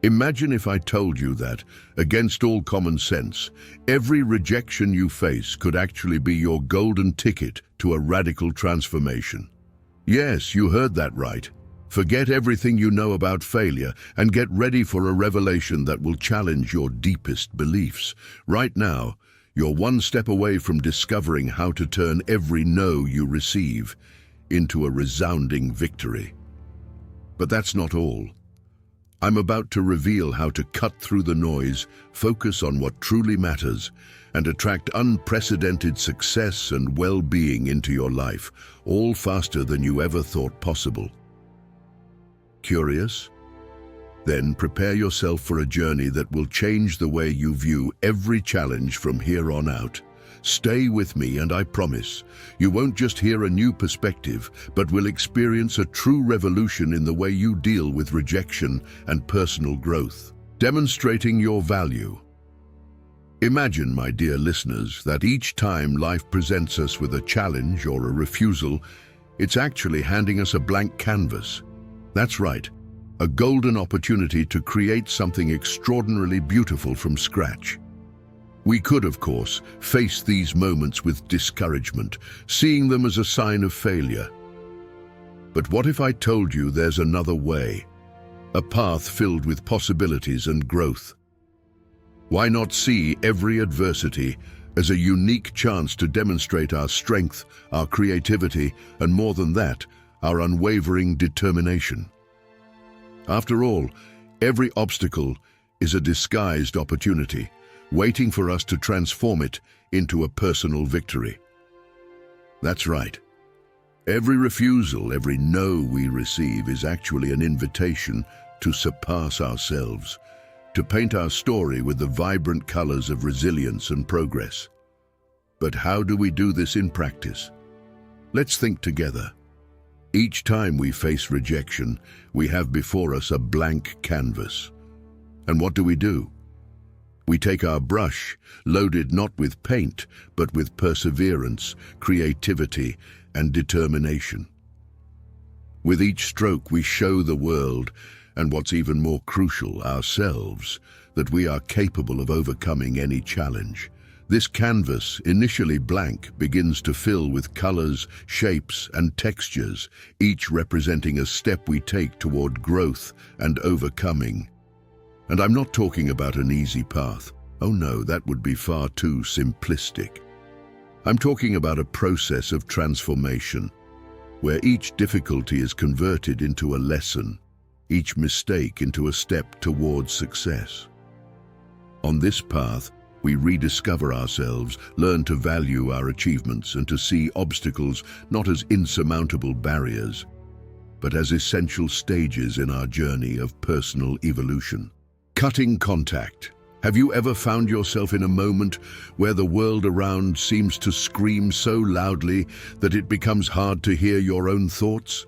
Imagine if I told you that, against all common sense, every rejection you face could actually be your golden ticket to a radical transformation. Yes, you heard that right. Forget everything you know about failure and get ready for a revelation that will challenge your deepest beliefs. Right now, you're one step away from discovering how to turn every no you receive into a resounding victory. But that's not all. I'm about to reveal how to cut through the noise, focus on what truly matters, and attract unprecedented success and well-being into your life, all faster than you ever thought possible. Curious? Then prepare yourself for a journey that will change the way you view every challenge from here on out. Stay with me and I promise, you won't just hear a new perspective, but will experience a true revolution in the way you deal with rejection and personal growth, demonstrating your value. Imagine, my dear listeners, that each time life presents us with a challenge or a refusal, it's actually handing us a blank canvas. That's right, a golden opportunity to create something extraordinarily beautiful from scratch. We could, of course, face these moments with discouragement, seeing them as a sign of failure. But what if I told you there's another way, a path filled with possibilities and growth? Why not see every adversity as a unique chance to demonstrate our strength, our creativity, and more than that, our unwavering determination? After all, every obstacle is a disguised opportunity, waiting for us to transform it into a personal victory. That's right. Every refusal, every no we receive is actually an invitation to surpass ourselves, to paint our story with the vibrant colors of resilience and progress. But how do we do this in practice? Let's think together. Each time we face rejection, we have before us a blank canvas. And what do? We take our brush, loaded not with paint, but with perseverance, creativity, and determination. With each stroke, we show the world, and what's even more crucial, ourselves, that we are capable of overcoming any challenge. This canvas, initially blank, begins to fill with colors, shapes, and textures, each representing a step we take toward growth and overcoming. And I'm not talking about an easy path. Oh no, that would be far too simplistic. I'm talking about a process of transformation, where each difficulty is converted into a lesson, each mistake into a step towards success. On this path, we rediscover ourselves, learn to value our achievements, and to see obstacles not as insurmountable barriers, but as essential stages in our journey of personal evolution. Cutting contact. Have you ever found yourself in a moment where the world around seems to scream so loudly that it becomes hard to hear your own thoughts?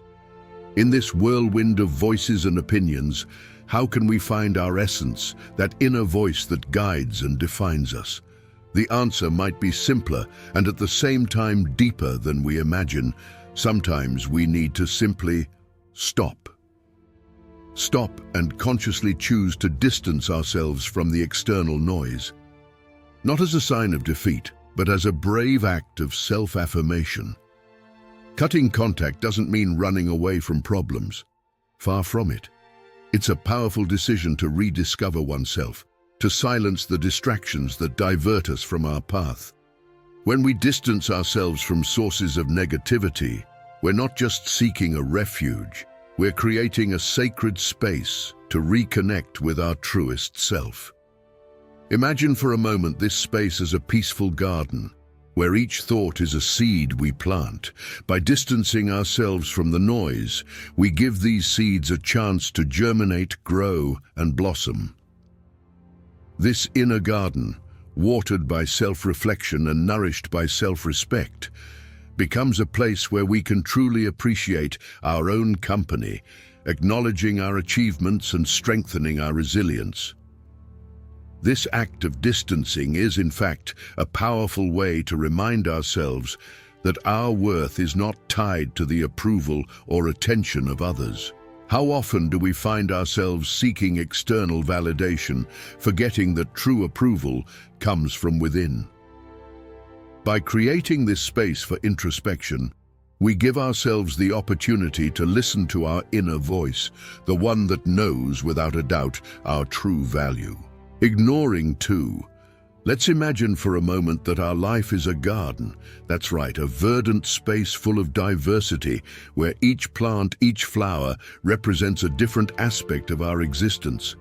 In this whirlwind of voices and opinions, how can we find our essence, that inner voice that guides and defines us? The answer might be simpler and at the same time deeper than we imagine. Sometimes we need to simply stop. Stop and consciously choose to distance ourselves from the external noise. Not as a sign of defeat, but as a brave act of self-affirmation. Cutting contact doesn't mean running away from problems. Far from it. It's a powerful decision to rediscover oneself, to silence the distractions that divert us from our path. When we distance ourselves from sources of negativity, we're not just seeking a refuge, we're creating a sacred space to reconnect with our truest self. Imagine for a moment this space as a peaceful garden, where each thought is a seed we plant. By distancing ourselves from the noise, we give these seeds a chance to germinate, grow, and blossom. This inner garden, watered by self-reflection and nourished by self-respect, becomes a place where we can truly appreciate our own company, acknowledging our achievements and strengthening our resilience. This act of distancing is, in fact, a powerful way to remind ourselves that our worth is not tied to the approval or attention of others. How often do we find ourselves seeking external validation, forgetting that true approval comes from within? By creating this space for introspection, we give ourselves the opportunity to listen to our inner voice, the one that knows without a doubt our true value. Ignoring too. Let's imagine for a moment that our life is a garden. That's right, a verdant space full of diversity, where each plant, each flower represents a different aspect of our existence.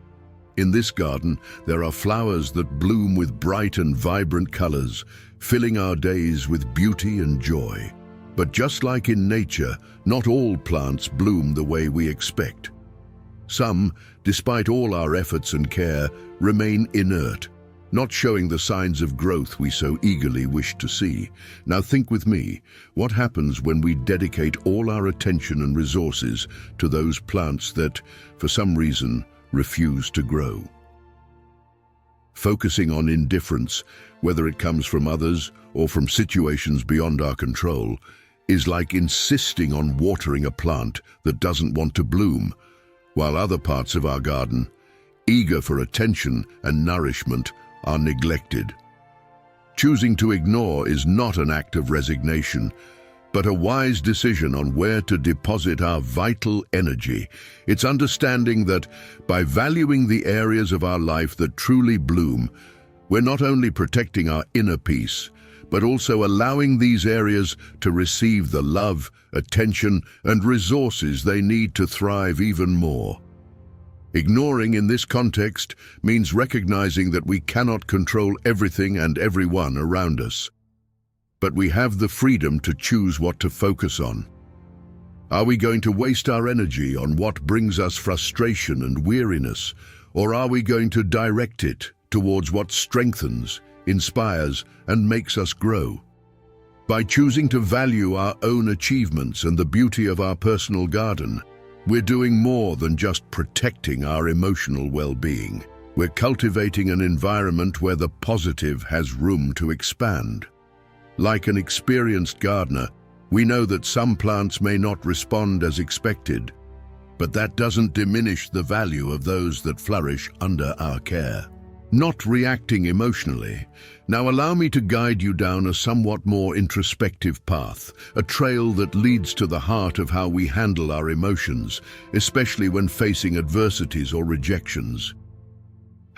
In this garden, there are flowers that bloom with bright and vibrant colors, filling our days with beauty and joy. But just like in nature, not all plants bloom the way we expect. Some, despite all our efforts and care, remain inert, not showing the signs of growth we so eagerly wish to see. Now think with me, what happens when we dedicate all our attention and resources to those plants that, for some reason, refuse to grow? Focusing on indifference, whether it comes from others or from situations beyond our control, is like insisting on watering a plant that doesn't want to bloom, while other parts of our garden, eager for attention and nourishment, are neglected. Choosing to ignore is not an act of resignation, but a wise decision on where to deposit our vital energy. It's understanding that by valuing the areas of our life that truly bloom, we're not only protecting our inner peace, but also allowing these areas to receive the love, attention, and resources they need to thrive even more. Ignoring in this context means recognizing that we cannot control everything and everyone around us. But we have the freedom to choose what to focus on. Are we going to waste our energy on what brings us frustration and weariness, or are we going to direct it towards what strengthens, inspires, and makes us grow? By choosing to value our own achievements and the beauty of our personal garden, we're doing more than just protecting our emotional well-being. We're cultivating an environment where the positive has room to expand. Like an experienced gardener, we know that some plants may not respond as expected, but that doesn't diminish the value of those that flourish under our care. Not reacting emotionally. Now allow me to guide you down a somewhat more introspective path, a trail that leads to the heart of how we handle our emotions, especially when facing adversities or rejections.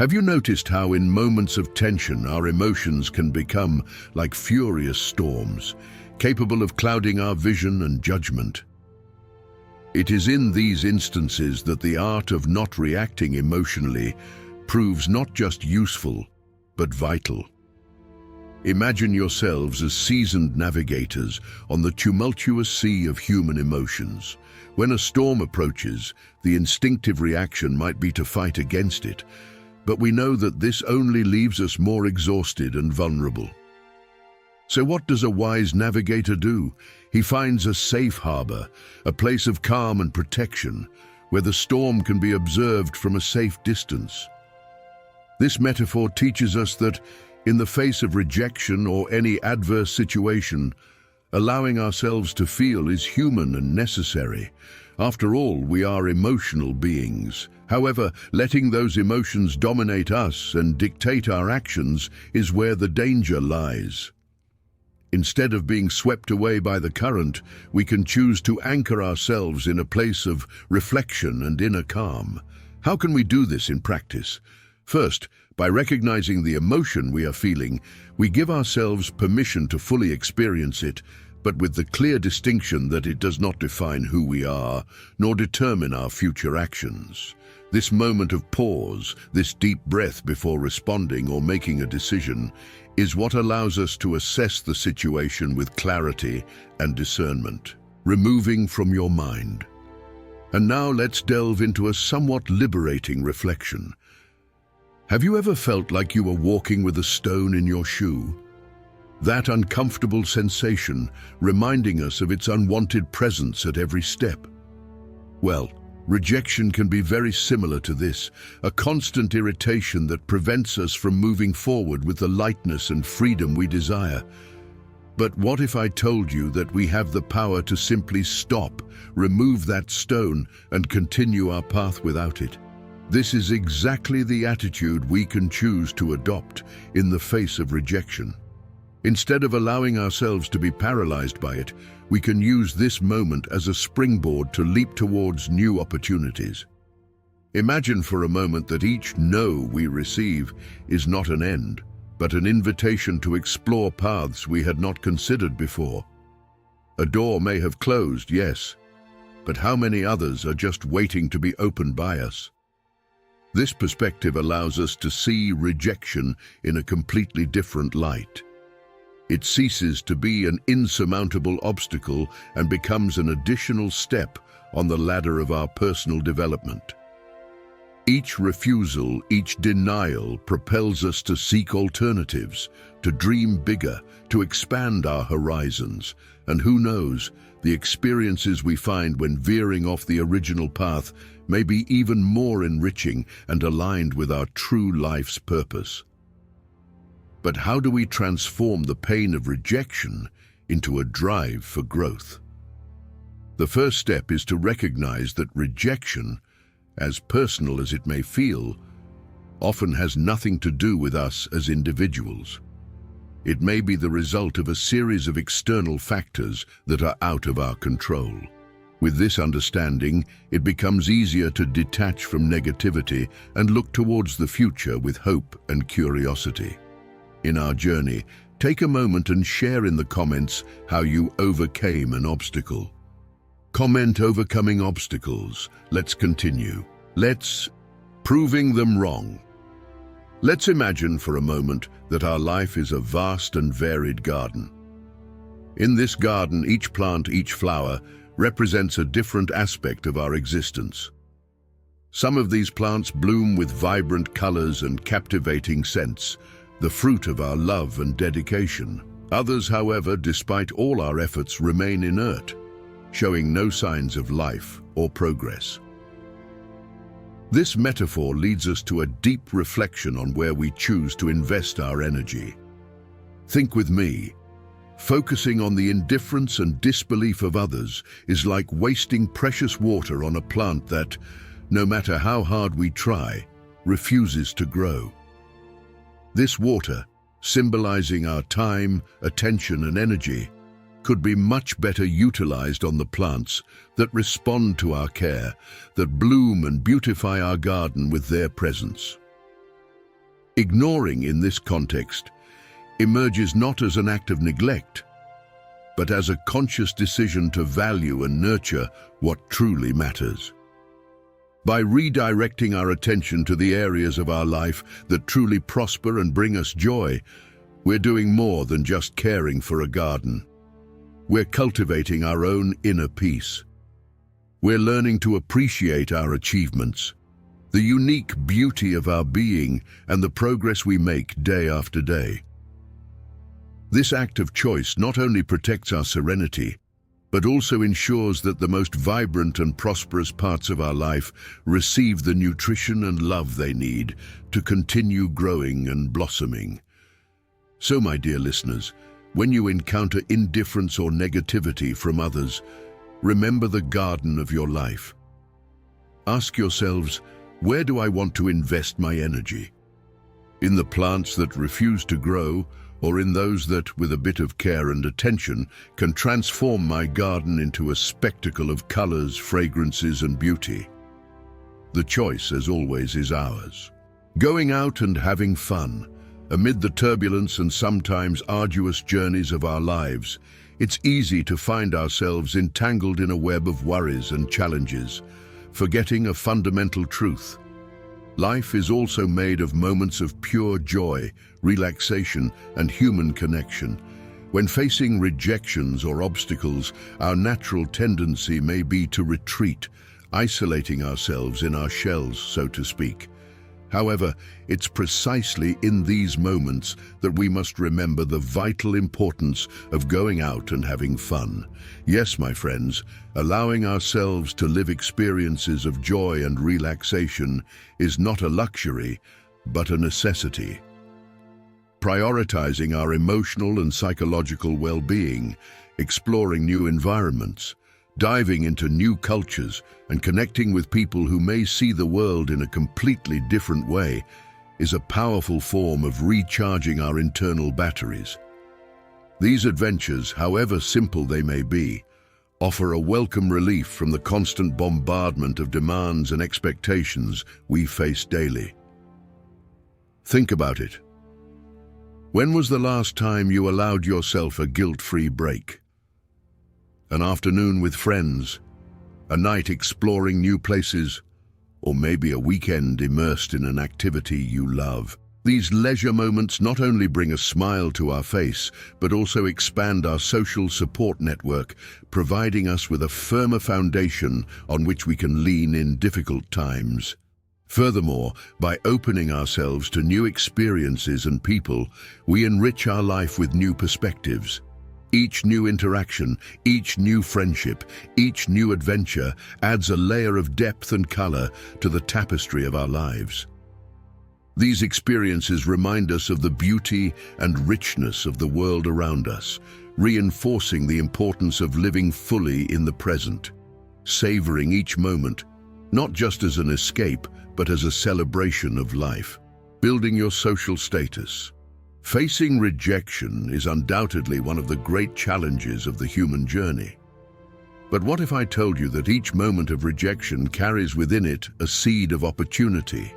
Have you noticed how in moments of tension our emotions can become like furious storms, capable of clouding our vision and judgment? It is in these instances that the art of not reacting emotionally proves not just useful, but vital. Imagine yourselves as seasoned navigators on the tumultuous sea of human emotions. When a storm approaches, the instinctive reaction might be to fight against it, but we know that this only leaves us more exhausted and vulnerable. So what does a wise navigator do? He finds a safe harbor, a place of calm and protection, where the storm can be observed from a safe distance. This metaphor teaches us that, in the face of rejection or any adverse situation, allowing ourselves to feel is human and necessary. After all, we are emotional beings. However, letting those emotions dominate us and dictate our actions is where the danger lies. Instead of being swept away by the current, we can choose to anchor ourselves in a place of reflection and inner calm. How can we do this in practice? First, by recognizing the emotion we are feeling, we give ourselves permission to fully experience it, but with the clear distinction that it does not define who we are, nor determine our future actions. This moment of pause, this deep breath before responding or making a decision, is what allows us to assess the situation with clarity and discernment, removing from your mind. And now let's delve into a somewhat liberating reflection. Have you ever felt like you were walking with a stone in your shoe? That uncomfortable sensation reminding us of its unwanted presence at every step. Well, rejection can be very similar to this, a constant irritation that prevents us from moving forward with the lightness and freedom we desire. But what if I told you that we have the power to simply stop, remove that stone, and continue our path without it? This is exactly the attitude we can choose to adopt in the face of rejection. Instead of allowing ourselves to be paralyzed by it, we can use this moment as a springboard to leap towards new opportunities. Imagine for a moment that each no we receive is not an end, but an invitation to explore paths we had not considered before. A door may have closed, yes, but how many others are just waiting to be opened by us? This perspective allows us to see rejection in a completely different light. It ceases to be an insurmountable obstacle and becomes an additional step on the ladder of our personal development. Each refusal, each denial propels us to seek alternatives, to dream bigger, to expand our horizons, and who knows, the experiences we find when veering off the original path may be even more enriching and aligned with our true life's purpose. But how do we transform the pain of rejection into a drive for growth? The first step is to recognize that rejection, as personal as it may feel, often has nothing to do with us as individuals. It may be the result of a series of external factors that are out of our control. With this understanding, it becomes easier to detach from negativity and look towards the future with hope and curiosity. In our journey, take a moment and share in the comments how you overcame an obstacle. Comment overcoming obstacles. Let's continue. Proving them wrong. Let's imagine for a moment that our life is a vast and varied garden. In this garden, each plant, each flower, represents a different aspect of our existence. Some of these plants bloom with vibrant colors and captivating scents, the fruit of our love and dedication. Others, however, despite all our efforts, remain inert, showing no signs of life or progress. This metaphor leads us to a deep reflection on where we choose to invest our energy. Think with me. Focusing on the indifference and disbelief of others is like wasting precious water on a plant that, no matter how hard we try, refuses to grow. This water, symbolizing our time, attention, and energy, could be much better utilized on the plants that respond to our care, that bloom and beautify our garden with their presence. Ignoring in this context emerges not as an act of neglect, but as a conscious decision to value and nurture what truly matters. By redirecting our attention to the areas of our life that truly prosper and bring us joy, we're doing more than just caring for a garden. We're cultivating our own inner peace. We're learning to appreciate our achievements, the unique beauty of our being, and the progress we make day after day. This act of choice not only protects our serenity, but also ensures that the most vibrant and prosperous parts of our life receive the nutrition and love they need to continue growing and blossoming. So, my dear listeners, when you encounter indifference or negativity from others, remember the garden of your life. Ask yourselves, where do I want to invest my energy? In the plants that refuse to grow, or in those that, with a bit of care and attention, can transform my garden into a spectacle of colors, fragrances, and beauty? The choice, as always, is ours. Going out and having fun, amid the turbulence and sometimes arduous journeys of our lives, it's easy to find ourselves entangled in a web of worries and challenges, forgetting a fundamental truth. Life is also made of moments of pure joy, relaxation, and human connection. When facing rejections or obstacles, our natural tendency may be to retreat, isolating ourselves in our shells, so to speak. However, it's precisely in these moments that we must remember the vital importance of going out and having fun. Yes, my friends, allowing ourselves to live experiences of joy and relaxation is not a luxury, but a necessity. prioritizing our emotional and psychological well-being, exploring new environments, diving into new cultures, and connecting with people who may see the world in a completely different way is a powerful form of recharging our internal batteries. These adventures, however simple they may be, offer a welcome relief from the constant bombardment of demands and expectations we face daily. Think about it. When was the last time you allowed yourself a guilt-free break? An afternoon with friends, a night exploring new places, or maybe a weekend immersed in an activity you love. These leisure moments not only bring a smile to our face, but also expand our social support network, providing us with a firmer foundation on which we can lean in difficult times. Furthermore, by opening ourselves to new experiences and people, we enrich our life with new perspectives. Each new interaction, each new friendship, each new adventure adds a layer of depth and color to the tapestry of our lives. These experiences remind us of the beauty and richness of the world around us, reinforcing the importance of living fully in the present, savoring each moment, not just as an escape, but as a celebration of life. Building your social status. Facing rejection is undoubtedly one of the great challenges of the human journey. But what if I told you that each moment of rejection carries within it a seed of opportunity,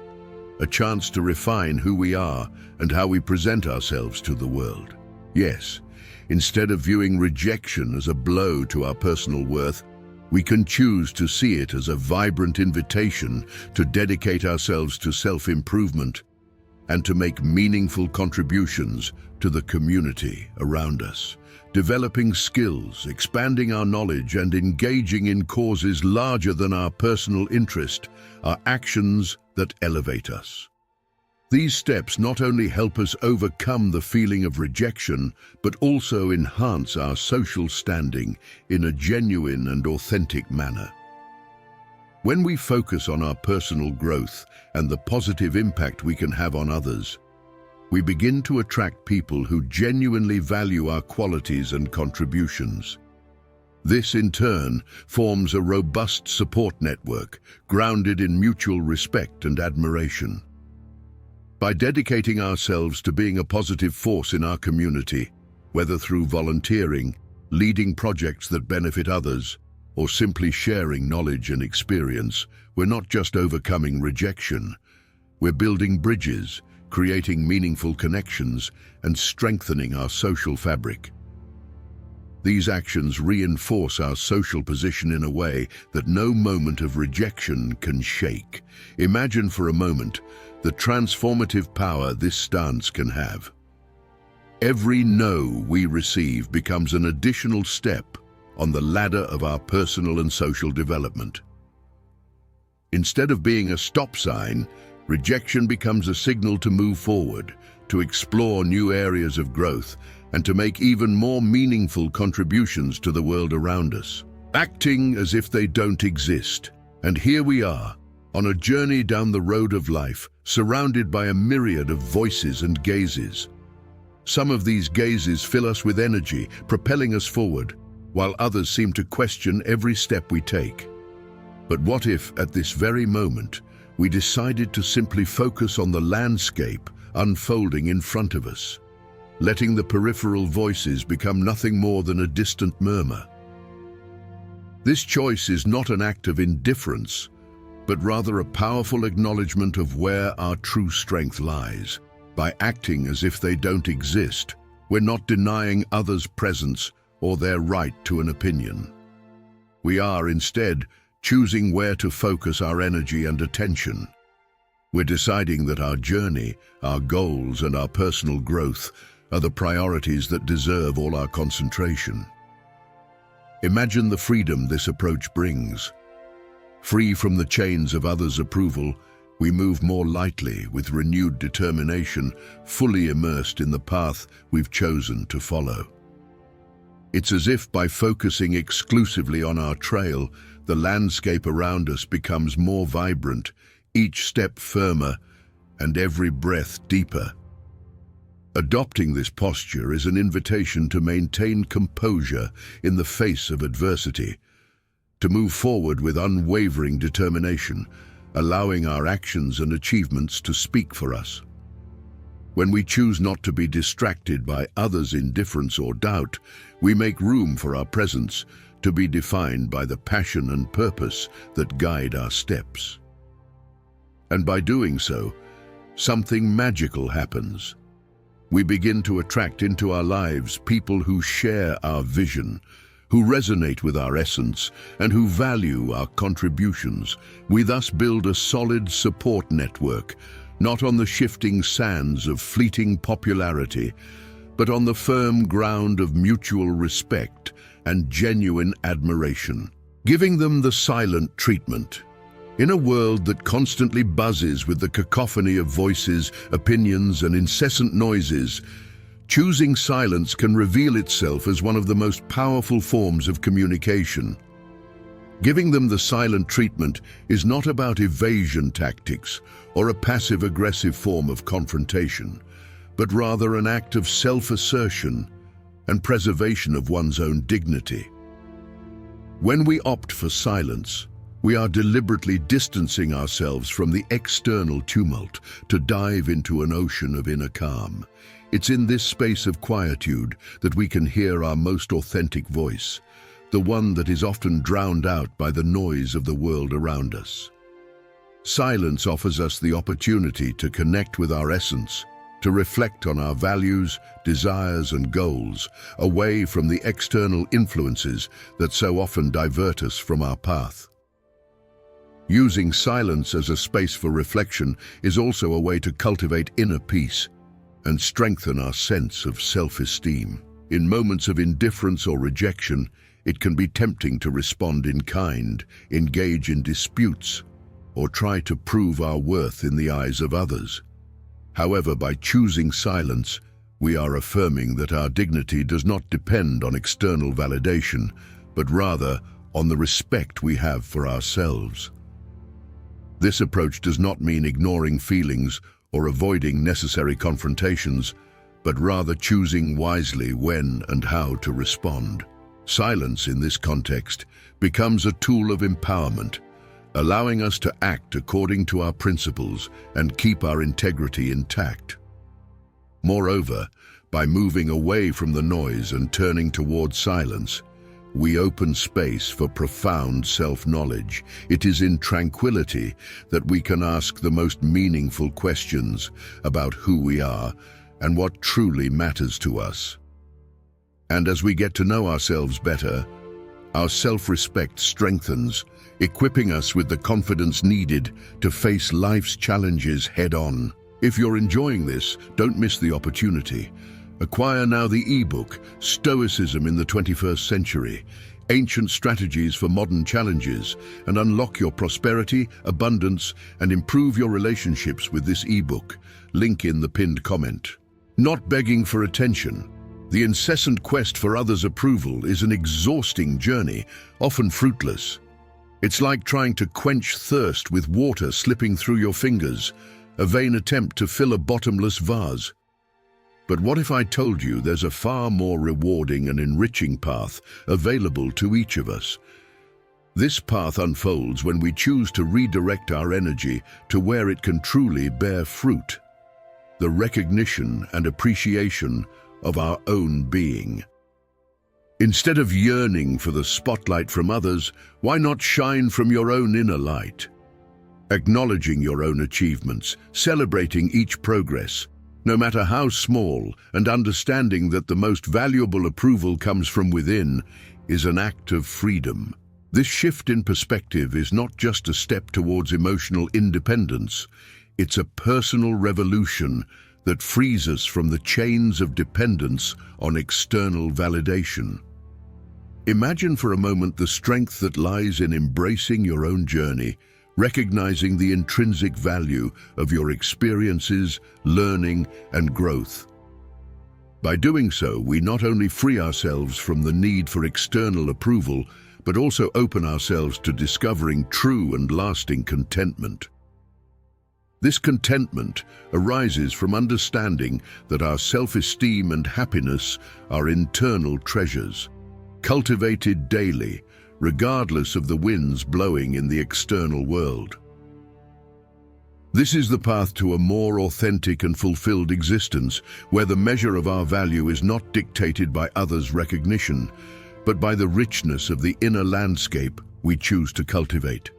a chance to refine who we are and how we present ourselves to the world? Yes, instead of viewing rejection as a blow to our personal worth, we can choose to see it as a vibrant invitation to dedicate ourselves to self-improvement and to make meaningful contributions to the community around us, developing skills, expanding our knowledge, and engaging in causes larger than our personal interest are actions that elevate us. These steps not only help us overcome the feeling of rejection, but also enhance our social standing in a genuine and authentic manner. When we focus on our personal growth and the positive impact we can have on others, we begin to attract people who genuinely value our qualities and contributions. This, in turn, forms a robust support network grounded in mutual respect and admiration. By dedicating ourselves to being a positive force in our community, whether through volunteering, leading projects that benefit others, or simply sharing knowledge and experience, we're not just overcoming rejection. We're building bridges, creating meaningful connections, and strengthening our social fabric. These actions reinforce our social position in a way that no moment of rejection can shake. Imagine for a moment the transformative power this stance can have. Every no we receive becomes an additional step on the ladder of our personal and social development. Instead of being a stop sign, rejection becomes a signal to move forward, to explore new areas of growth, and to make even more meaningful contributions to the world around us, acting as if they don't exist. And here we are, on a journey down the road of life, surrounded by a myriad of voices and gazes. Some of these gazes fill us with energy, propelling us forward, while others seem to question every step we take. But what if, at this very moment, we decided to simply focus on the landscape unfolding in front of us, letting the peripheral voices become nothing more than a distant murmur? This choice is not an act of indifference, but rather a powerful acknowledgement of where our true strength lies. By acting as if they don't exist, we're not denying others' presence or their right to an opinion. We are, instead, choosing where to focus our energy and attention. We're deciding that our journey, our goals, and our personal growth are the priorities that deserve all our concentration. Imagine the freedom this approach brings. Free from the chains of others' approval, we move more lightly, with renewed determination, fully immersed in the path we've chosen to follow. It's as if by focusing exclusively on our trail, the landscape around us becomes more vibrant, each step firmer, and every breath deeper. Adopting this posture is an invitation to maintain composure in the face of adversity, to move forward with unwavering determination, allowing our actions and achievements to speak for us. When we choose not to be distracted by others' indifference or doubt, we make room for our presence to be defined by the passion and purpose that guide our steps. And by doing so, something magical happens. We begin to attract into our lives people who share our vision, who resonate with our essence, and who value our contributions. We thus build a solid support network, not on the shifting sands of fleeting popularity, but on the firm ground of mutual respect and genuine admiration, giving them the silent treatment. In a world that constantly buzzes with the cacophony of voices, opinions, and incessant noises, choosing silence can reveal itself as one of the most powerful forms of communication. Giving them the silent treatment is not about evasion tactics or a passive-aggressive form of confrontation, but rather an act of self-assertion and preservation of one's own dignity. When we opt for silence, we are deliberately distancing ourselves from the external tumult to dive into an ocean of inner calm. It's in this space of quietude that we can hear our most authentic voice, the one that is often drowned out by the noise of the world around us. Silence offers us the opportunity to connect with our essence, to reflect on our values, desires, and goals, away from the external influences that so often divert us from our path. Using silence as a space for reflection is also a way to cultivate inner peace and strengthen our sense of self-esteem. In moments of indifference or rejection, it can be tempting to respond in kind, engage in disputes, or try to prove our worth in the eyes of others. However, by choosing silence, we are affirming that our dignity does not depend on external validation, but rather on the respect we have for ourselves. This approach does not mean ignoring feelings or avoiding necessary confrontations, but rather choosing wisely when and how to respond. Silence in this context becomes a tool of empowerment, allowing us to act according to our principles and keep our integrity intact. Moreover, by moving away from the noise and turning towards silence, we open space for profound self-knowledge. It is in tranquility that we can ask the most meaningful questions about who we are and what truly matters to us. And as we get to know ourselves better, our self-respect strengthens, equipping us with the confidence needed to face life's challenges head-on. If you're enjoying this, don't miss the opportunity. Acquire now the ebook, Stoicism in the 21st Century, Ancient Strategies for Modern Challenges, and unlock your prosperity, abundance, and improve your relationships with this ebook. Link in the pinned comment. Not begging for attention. The incessant quest for others' approval is an exhausting journey, often fruitless. It's like trying to quench thirst with water slipping through your fingers, a vain attempt to fill a bottomless vase. But what if I told you there's a far more rewarding and enriching path available to each of us? This path unfolds when we choose to redirect our energy to where it can truly bear fruit: the recognition and appreciation of our own being. Instead of yearning for the spotlight from others, why not shine from your own inner light? Acknowledging your own achievements, celebrating each progress, no matter how small, and understanding that the most valuable approval comes from within, is an act of freedom. This shift in perspective is not just a step towards emotional independence, it's a personal revolution that frees us from the chains of dependence on external validation. Imagine for a moment the strength that lies in embracing your own journey, recognizing the intrinsic value of your experiences, learning, and growth. By doing so, we not only free ourselves from the need for external approval, but also open ourselves to discovering true and lasting contentment. This contentment arises from understanding that our self-esteem and happiness are internal treasures, cultivated daily, regardless of the winds blowing in the external world. This is the path to a more authentic and fulfilled existence, where the measure of our value is not dictated by others' recognition, but by the richness of the inner landscape we choose to cultivate.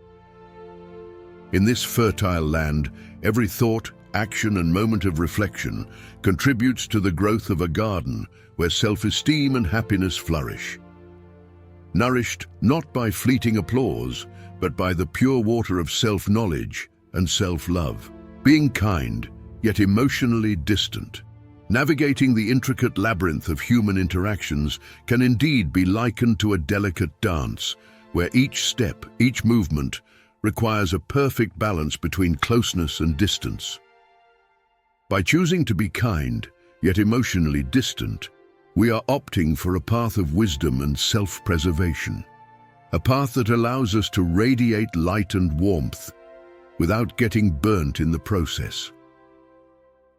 In this fertile land, every thought, action, and moment of reflection contributes to the growth of a garden where self-esteem and happiness flourish. Nourished not by fleeting applause, but by the pure water of self-knowledge and self-love. Being kind, yet emotionally distant. Navigating the intricate labyrinth of human interactions can indeed be likened to a delicate dance, where each step, each movement, requires a perfect balance between closeness and distance. By choosing to be kind, yet emotionally distant, we are opting for a path of wisdom and self-preservation, a path that allows us to radiate light and warmth without getting burnt in the process.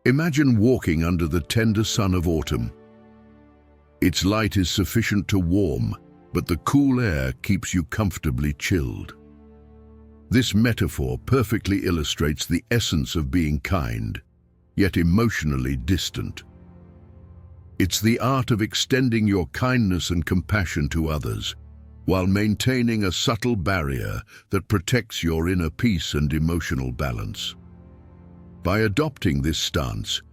Imagine walking under the tender sun of autumn. Its light is sufficient to warm, but the cool air keeps you comfortably chilled. This metaphor perfectly illustrates the essence of being kind, yet emotionally distant. It's the art of extending your kindness and compassion to others, while maintaining a subtle barrier that protects your inner peace and emotional balance. By adopting this stance,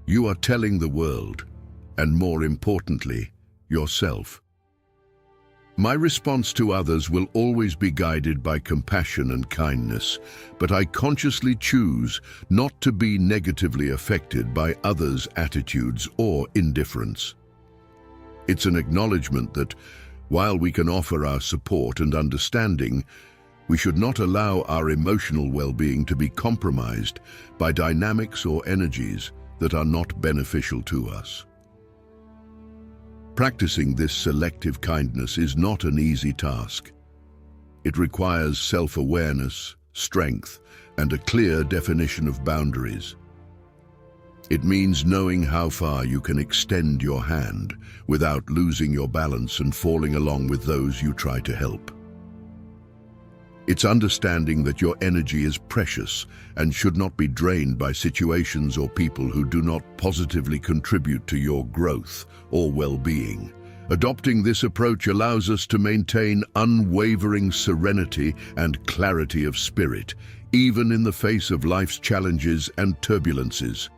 you are telling the world, and more importantly, yourself, my response to others will always be guided by compassion and kindness, but I consciously choose not to be negatively affected by others' attitudes or indifference. It's an acknowledgement that, while we can offer our support and understanding, we should not allow our emotional well-being to be compromised by dynamics or energies that are not beneficial to us. Practicing this selective kindness is not an easy task. It requires self-awareness, strength, and a clear definition of boundaries. It means knowing how far you can extend your hand without losing your balance and falling along with those you try to help. It's understanding that your energy is precious and should not be drained by situations or people who do not positively contribute to your growth or well-being. Adopting this approach allows us to maintain unwavering serenity and clarity of spirit, even in the face of life's challenges and turbulences.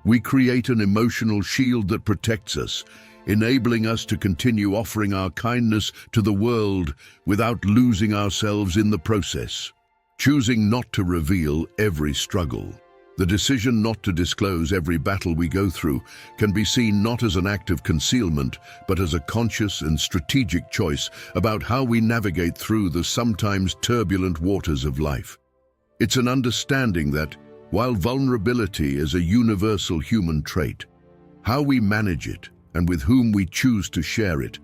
We create an emotional shield that protects us, enabling us to continue offering our kindness to the world without losing ourselves in the process. Choosing not to reveal every struggle, the decision not to disclose every battle we go through, can be seen not as an act of concealment, but as a conscious and strategic choice about how we navigate through the sometimes turbulent waters of life. It's an understanding that, while vulnerability is a universal human trait, how we manage it and with whom we choose to share it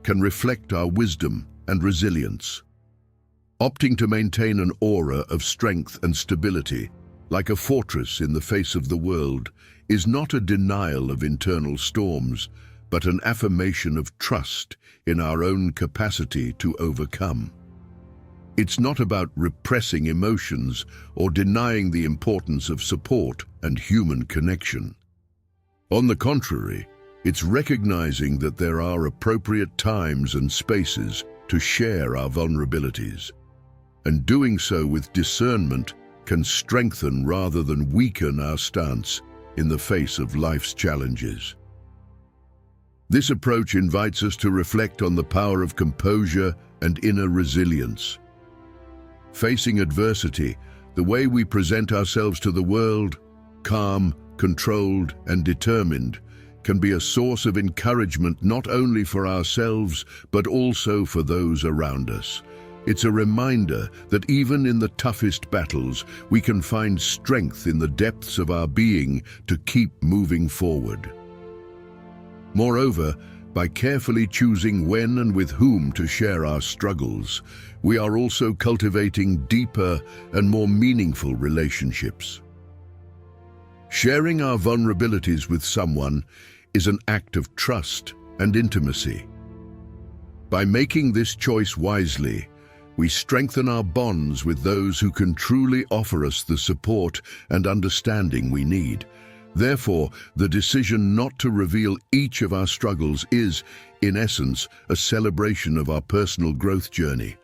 can reflect our wisdom and resilience. Opting to maintain an aura of strength and stability, like a fortress in the face of the world, is not a denial of internal storms, but an affirmation of trust in our own capacity to overcome. It's not about repressing emotions or denying the importance of support and human connection. On the contrary, it's recognizing that there are appropriate times and spaces to share our vulnerabilities, and doing so with discernment can strengthen rather than weaken our stance in the face of life's challenges. This approach invites us to reflect on the power of composure and inner resilience. Facing adversity, the way we present ourselves to the world, calm, controlled, and determined, can be a source of encouragement not only for ourselves, but also for those around us. It's a reminder that even in the toughest battles, we can find strength in the depths of our being to keep moving forward. Moreover, by carefully choosing when and with whom to share our struggles, we are also cultivating deeper and more meaningful relationships. Sharing our vulnerabilities with someone is an act of trust and intimacy. By making this choice wisely, we strengthen our bonds with those who can truly offer us the support and understanding we need. Therefore, the decision not to reveal each of our struggles is, in essence, a celebration of our personal growth journey.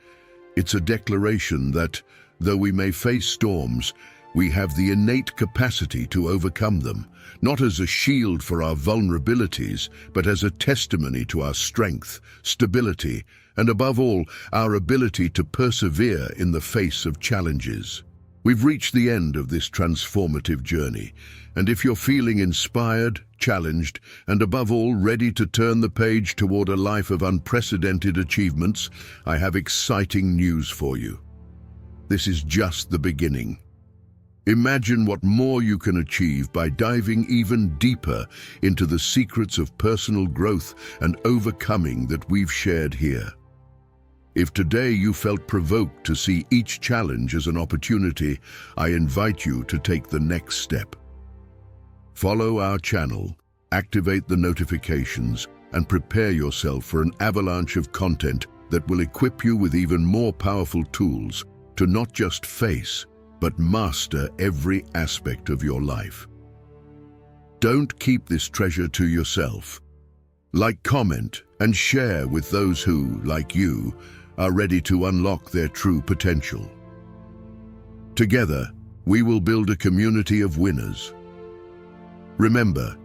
It's a declaration that, though we may face storms, we have the innate capacity to overcome them, not as a shield for our vulnerabilities, but as a testimony to our strength, stability, and above all, our ability to persevere in the face of challenges. We've reached the end of this transformative journey, and if you're feeling inspired, challenged, and above all ready to turn the page toward a life of unprecedented achievements, I have exciting news for you. This is just the beginning. Imagine what more you can achieve by diving even deeper into the secrets of personal growth and overcoming that we've shared here. If today you felt provoked to see each challenge as an opportunity, I invite you to take the next step. Follow our channel, activate the notifications, and prepare yourself for an avalanche of content that will equip you with even more powerful tools to not just face, but master every aspect of your life. Don't keep this treasure to yourself. Like, comment, and share with those who, like you, are ready to unlock their true potential. Together, we will build a community of winners. Remember,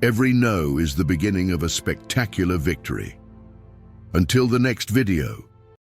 every no is the beginning of a spectacular victory. Until the next video,